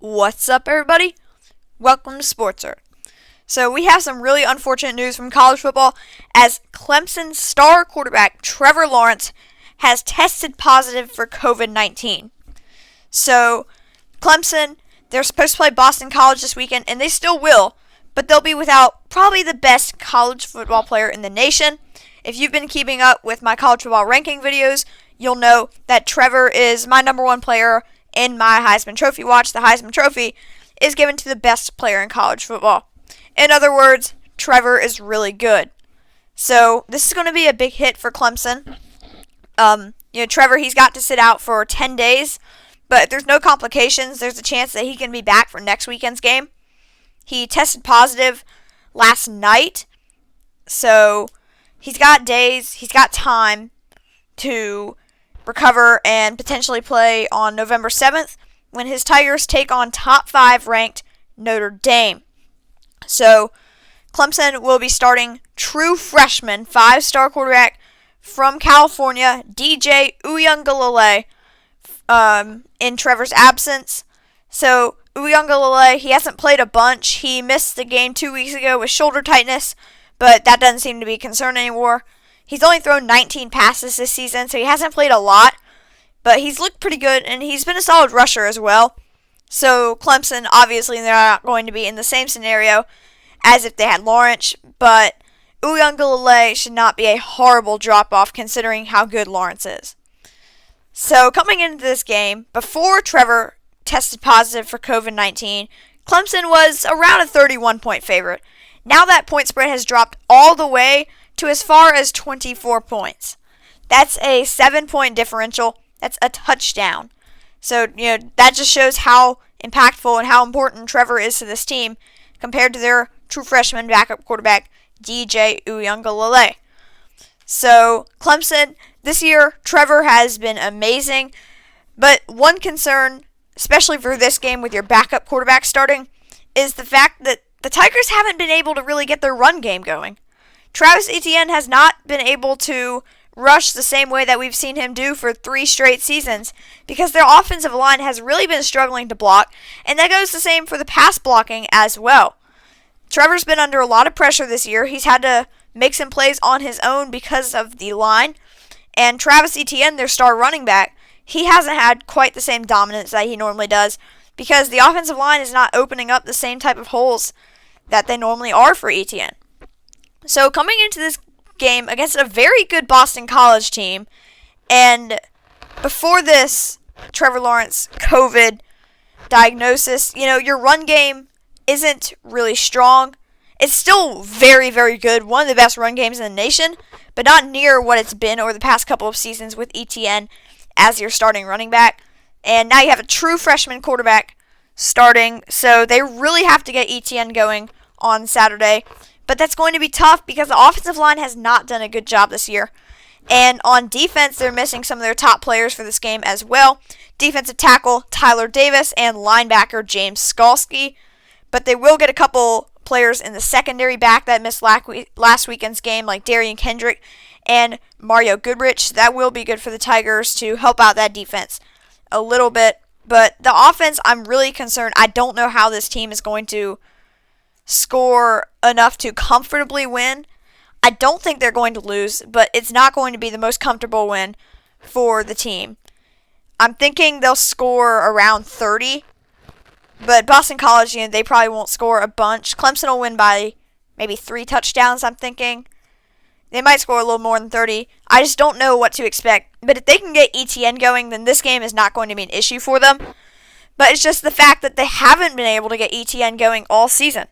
What's up, everybody? Welcome to Sportser. So we have some really unfortunate news from college football as Clemson star quarterback Trevor Lawrence has tested positive for COVID-19. So Clemson, they're supposed to play Boston College this weekend, and they still will, but they'll be without probably the best college football player in the nation. If you've been keeping up with my college football ranking videos, you'll know that Trevor is my number one player in my Heisman Trophy watch. The Heisman Trophy is given to the best player in college football. In other words, Trevor is really good. So this is going to be a big hit for Clemson. Trevor, he's got to sit out for 10 days, but if there's no complications, there's a chance that he can be back for next weekend's game. He tested positive last night, so he's got days, he's got time to recover and potentially play on November 7th when his Tigers take on top 5 ranked Notre Dame. So Clemson will be starting true freshman 5-star quarterback from California, DJ Uiagalelei, in Trevor's absence. So Uiagalelei, he hasn't played a bunch. He missed the game 2 weeks ago with shoulder tightness, but that doesn't seem to be a concern anymore. He's only thrown 19 passes this season, so he hasn't played a lot, but he's looked pretty good, and he's been a solid rusher as well. So Clemson, obviously, they're not going to be in the same scenario as if they had Lawrence, but Uiagalelei should not be a horrible drop-off considering how good Lawrence is. So coming into this game, before Trevor tested positive for COVID-19, Clemson was around a 31-point favorite. Now that point spread has dropped all the way to as far as 24 points. That's a 7-point differential. That's a touchdown. So, that just shows how impactful and how important Trevor is to this team compared to their true freshman backup quarterback, DJ Uiagalelei. So, Clemson, this year, Trevor has been amazing. But one concern, especially for this game with your backup quarterback starting, is the fact that the Tigers haven't been able to really get their run game going. Travis Etienne has not been able to rush the same way that we've seen him do for 3 straight seasons because their offensive line has really been struggling to block, and that goes the same for the pass blocking as well. Trevor's been under a lot of pressure this year. He's had to make some plays on his own because of the line, and Travis Etienne, their star running back, he hasn't had quite the same dominance that he normally does because the offensive line is not opening up the same type of holes that they normally are for Etienne. So coming into this game against a very good Boston College team, and before this Trevor Lawrence COVID diagnosis, your run game isn't really strong. It's still very, very good, one of the best run games in the nation, but not near what it's been over the past couple of seasons with Etienne as your starting running back. And now you have a true freshman quarterback starting, so they really have to get Etienne going on Saturday. But that's going to be tough because the offensive line has not done a good job this year. And on defense, they're missing some of their top players for this game as well. Defensive tackle Tyler Davis and linebacker James Skalski. But they will get a couple players in the secondary back that missed last weekend's game, like Darian Kendrick and Mario Goodrich. That will be good for the Tigers to help out that defense a little bit. But the offense, I'm really concerned. I don't know how this team is going to score enough to comfortably win. I don't think they're going to lose, but it's not going to be the most comfortable win for the team. I'm thinking they'll score around 30, but Boston College, they probably won't score a bunch. Clemson will win by maybe 3 touchdowns, I'm thinking. They might score a little more than 30. I just don't know what to expect. But if they can get Etienne going, then this game is not going to be an issue for them. But it's just the fact that they haven't been able to get Etienne going all season.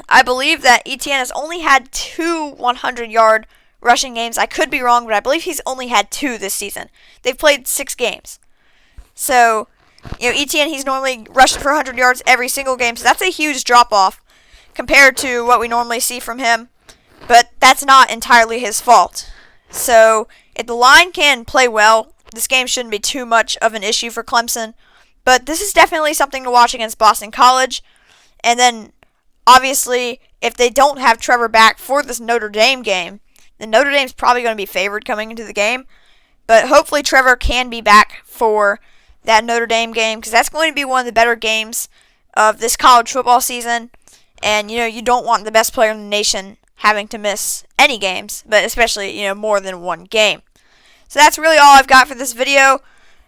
I believe that Etienne has only had 2 100-yard rushing games. I could be wrong, but I believe he's only had 2 this season. They've played 6 games. So, Etienne, he's normally rushed for 100 yards every single game, so that's a huge drop-off compared to what we normally see from him. But that's not entirely his fault. So, if the line can play well, this game shouldn't be too much of an issue for Clemson. But this is definitely something to watch against Boston College. And then obviously, if they don't have Trevor back for this Notre Dame game, then Notre Dame's probably going to be favored coming into the game. But hopefully Trevor can be back for that Notre Dame game, because that's going to be one of the better games of this college football season. And, you don't want the best player in the nation having to miss any games, but especially, more than one game. So that's really all I've got for this video.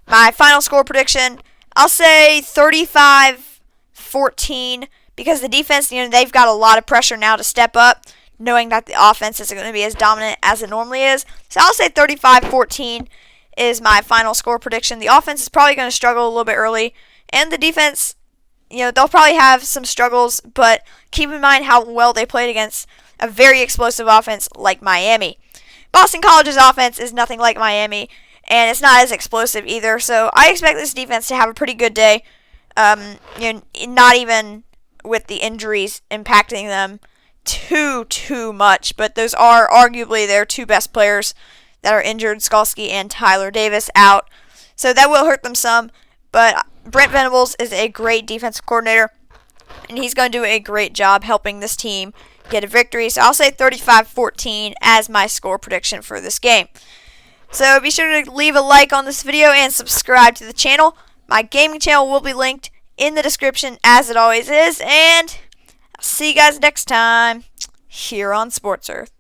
My final score prediction, I'll say 35-14, because the defense, they've got a lot of pressure now to step up, knowing that the offense isn't going to be as dominant as it normally is. So I'll say 35-14 is my final score prediction. The offense is probably going to struggle a little bit early, and the defense, they'll probably have some struggles, but keep in mind how well they played against a very explosive offense like Miami. Boston College's offense is nothing like Miami, and it's not as explosive either, so I expect this defense to have a pretty good day, not even with the injuries impacting them too much, but those are arguably their two best players that are injured, Skalski and Tyler Davis, out, so that will hurt them some, but Brent Venables is a great defensive coordinator, and he's going to do a great job helping this team get a victory. So I'll say 35-14 as my score prediction for this game. So be sure to leave a like on this video and subscribe to the channel. My gaming channel will be linked in the description as it always is. And I'll see you guys next time here on Sports Earth.